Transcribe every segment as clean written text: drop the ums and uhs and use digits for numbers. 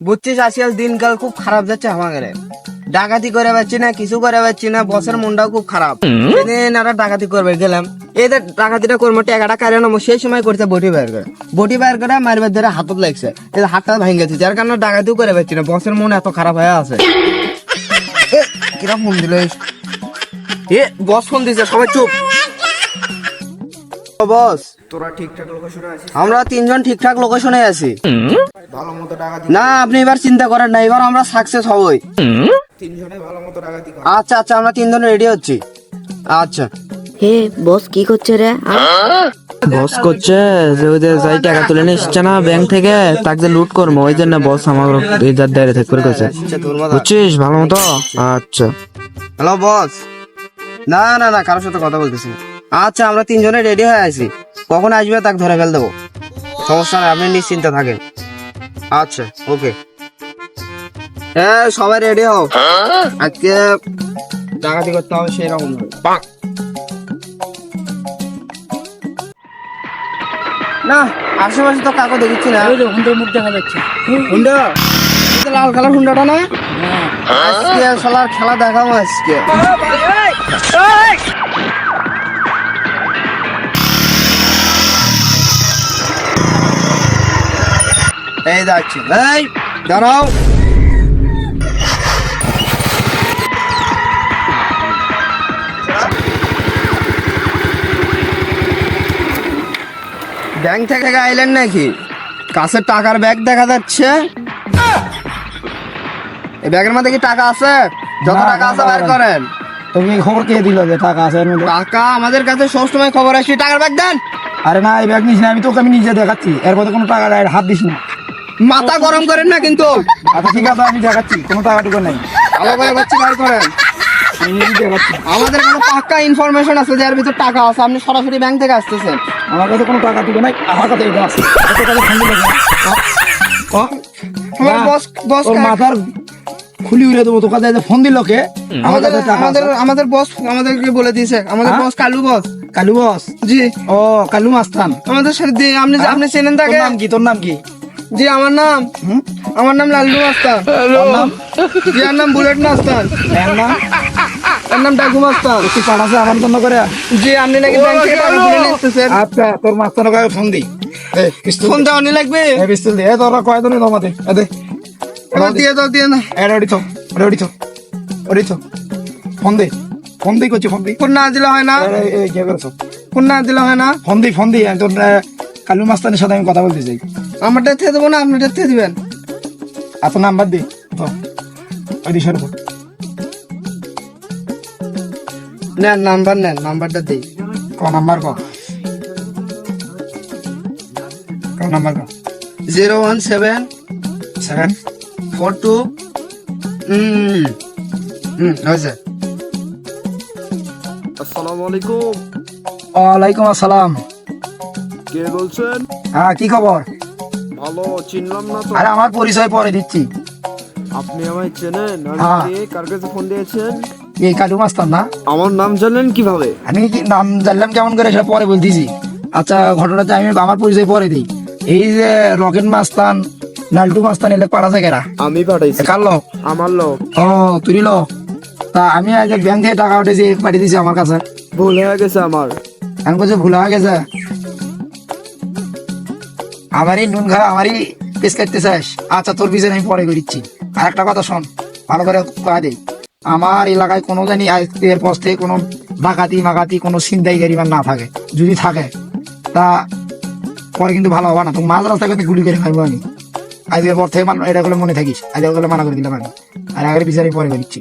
বুঝছিস আজকাল দিনকাল খুব খারাপ যাচ্ছে আমাদের। ডাকাতি করে পাচ্ছি না, কিছু করে পাচ্ছি না, বসের মনটাও খুব খারাপ। সেদিন একটা ডাকাতি করবে গেলাম, এদের ডাকাতিটা করবো টাকাটা কারে নেবো, সেই সময় করছে বটি বাইর করে মারবার ধরে হাতত লাগছে, এই হাতটা ভেঙে গেছে, যার কারণে ডাকাতিও করে পাচ্ছি না। বসের মন এত খারাপ হয়ে আছে। কিরা ফোন দিল? বস ফোন দিছে, সবাই চুপ। বস, তোরা ঠিকঠাক লোকেশনে আছিস? আমরা তিনজন ঠিকঠাক লোকেশনে আছি। ভালো মতো ডাকাতি না আপনি এবার চিন্তা করেন না, এবার আমরা সাকসেস হবই। তিনজনে ভালো মতো ডাকাতি কর। আচ্ছা আচ্ছা, আমরা তিনজন রেডি হচ্ছি। আচ্ছা হে বস কি করছে রে? বস করছে যে ওই যে যাই টাকা তুলে নিয়ে এসছে না ব্যাংক থেকে, তাকে লুট করবো, ওই জন্য বস আমার দাঁড়িয়ে থেকে করে করেছে, বুঝছিস ভালো মতো। আচ্ছা হ্যালো বস। না না না, কারোর সাথে কথা বলতেছি না। আচ্ছা আমরা তিনজনে রেডি হয়ে আছি, কখন আসবে তাকে ধরে ফেল দেবো, সমস্যা নেই, আপনি নিশ্চিন্তে থাকেন। আচ্ছা ওকে, হ্যাঁ সবাই রেডি হও, আজকে ডাকাতি করতে হবে সেই রকম ভাবে। না আশেপাশে তো কাকু দেখছি না। মুখ দেখা যাচ্ছে। হুন্ডা, এই যে লাল কালার হুন্ডাটা না, আজকে শালার খেলা দেখাবো আজকে। এই যাচ্ছে, এই দাঁড়াও। ব্যাংক থেকে আইলেন নাকি? কাছে টাকার ব্যাগ দেখা যাচ্ছে, এই ব্যাগের মধ্যে কি টাকা আছে? যত টাকা আছে বের করেন। তুমি খবর কে দিল যে টাকা আছে এর মধ্যে? টাকা আমাদের কাছে সবসময় খবর আসে, টাকার ব্যাগ দেন। আরে না, এই ব্যাগ নিস না, আমি নিজে দেখাচ্ছি, এর মধ্যে কোনো টাকা নাই, হাত দিস না। মাথা গরম করেন না কিন্তু। আচ্ছা ঠিক আছে, আমি দেখাচ্ছি, কোনো টাকা টুকু নাই, ভালো করে বাচ্চা বের করেন। আমি নিজে দেখাচ্ছি। আমাদের কাছে পাক্কা ইনফরমেশন আছে যে এর ভিতর টাকা আছে, আপনি সরাসরি ব্যাংক থেকে আসতেছেন। আমার কাছে কোনো টাকা টুকু নাই, আমার কাছে এটা আছে। এত টাকা ফোন দিল কেন? আমার বস বস তোর মাথার খুলি উড়ে দেবো, তোর কাছে ফোন দিল কে? আমার আমাদের কাছে টাকা আমাদের আছে। আমাদের বস আমাদেরকে বলে দিয়েছে, আমাদের হ্যাঁ? বস কালু বস। কালু বস? জি, ও কালু মাস্তান। আমাদের সাথে আপনি হ্যাঁ? আপনি চেনেন তোর তাকে? নাম কি? তোর নাম কি? জি আমার নাম হুম? লাল্লু মাস্তান। তোর নাম? জি আমার নাম বুলেট মাস্তান। এর নাম? এর নাম ডাকু মাস্তান। কি পাঠাছে আমার জন্য করে? জি আপনি নাকি ব্যাংক থেকে টাকা তুলে নিয়ে আসতেছেন। আচ্ছা, তোর মাস্তানের কাছে ফোন দি। এই পিস্তল ফোন দেওয়া নিয়ে লাগবে। এই পিস্তল দে, তোরা কয়জনে জমাতে দে। এবার দিয়ে দাও, দিয়ে না। রেডি তো ফোন দে করছি, ফোন দি। ফোন না দিলে হয় না, এই কে করছো? ফোন না দিলে হয় না। ফোন দি তোর কালু মাস্তানের সাথে আমি কথা বলতে চাই। আমারটা থেকে দেবো না, আপনারটা থেকে দিবেন। এত নাম্বার দি তো, ওই দিশার উপর। নেন নেন, নাম্বারটা দিই। নাম্বার ক 01742 হয়েছে। আসসালামু আলাইকুম। ওয়ালাইকুম আসসালাম। কে বলছেন? হ্যাঁ কি খবর? ভালো, চিনলাম না তো। আরে আমার পরিচয় পরে দিচ্ছি। আপনি আমায় চেনেন? হ্যাঁ। আমি কে? কার কাছে ফোন দিয়েছেন? এই কালু মাস্তান না? আমার নাম জানলেন কিভাবে? আমি কি নাম জানলাম কেমন করে সেটা পরে বলতেছি। আচ্ছা ঘটনাটা আমি আমার পরিচয় পরে দিই। এই যে রকেট মাস্তান, নাল্টু মাস্তান, এলে পাড়া থেকে আমি পাঠাইছি। কার লোক? আমার লোক। ও তুই লোক? তা আমি আজ ব্যাংক থেকে টাকা উঠেছি, পাঠিয়ে দিয়েছি আমার কাছে। ভুল হয়ে গেছে আমার। আমি বলছি ভুল হয়ে গেছে, আমারই নুন খা আমারই পেস কাটতে চাস? আচ্ছা তোর পিছনে আমি পরে দিচ্ছি। আর একটা কথা শোন, ভালো করে কয়া দে, আমার এলাকায় কোনো জানি এর পর থেকে কোনো ডাকাতি কোনো ছিনতাইকারী না থাকে, যদি থাকে তা পরে কিন্তু ভালো হবে না। তো মাঝ রাস্তা করতে গুলি করে খাইবো আমি। আজকের পর থেকে এটা করলে মনে থাকিস, আজকে করলে মানা করে দিলাম আমি। আর আগের পিছনে পরে দিচ্ছি।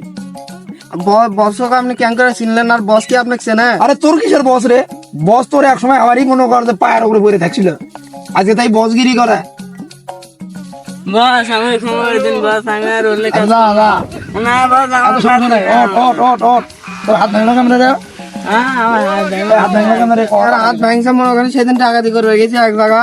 বসকে আপনি কেন করে চিনলেন, আর বস কি আপনাকে চেনে? আরে তোর কিসের বস রে? বস তোর এক সময় আমারই মনে কর যে পায়ের উপরে পড়ে থাকছিল, আজকে তাই বসগিরি করে। বস আমি খবর দিন, বস আমি আর উল্লেখ যা যা না বস এত সময় নাই, ওট তোর হাত ভাঙলো কেমন রে? আমার হাত দেয়। হাত ভাঙলো কেমন রে? আর হাত ভাঙছে মনে করেন সেদিন ডাকাতি করবে গেছি এক জায়গা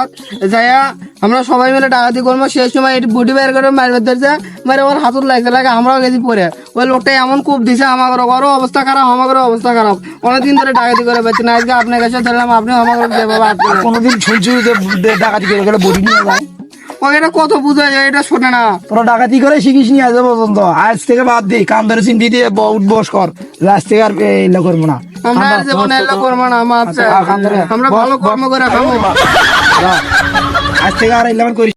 যাইয়া, আমরা সবাই মিলে ডাকাতি করবো, সেই সময় এটি বুটি বের করে মারবে ধরছে, মারে ওর হাতুর লাগে আমরাও গেছি পরে। ওই লোকটা এমন কূপ দিছে আমাদের, ওরও অবস্থা খারাপ, আমাদেরও অবস্থা খারাপ। অনেকদিন ধরে ডাকাতি করে পাচ্ছি না, আজকে আপনার কাছে ধরলাম, আপনি আমাকে যেভাবে কোনোদিন শুনছি যে ডাকাতি করে গেলে বডি নিয়ে যায়? ওকে এটা কত বুঝায় এটা শোনে না। তোরা ডাকাতি করে শিখিস নি আজ পর্যন্ত, আজ থেকে বাদ দি, কান ধরে চিন্তি দিয়ে উঠবস কর, আজ থেকে আর এগুলো করবো না। আমরা আর জীবনে এগুলো করবো না, মাপ চাই। কান ধরে আমরা ভালো কর্ম করে খাবো। আজ থেকে আর এগুলো করিস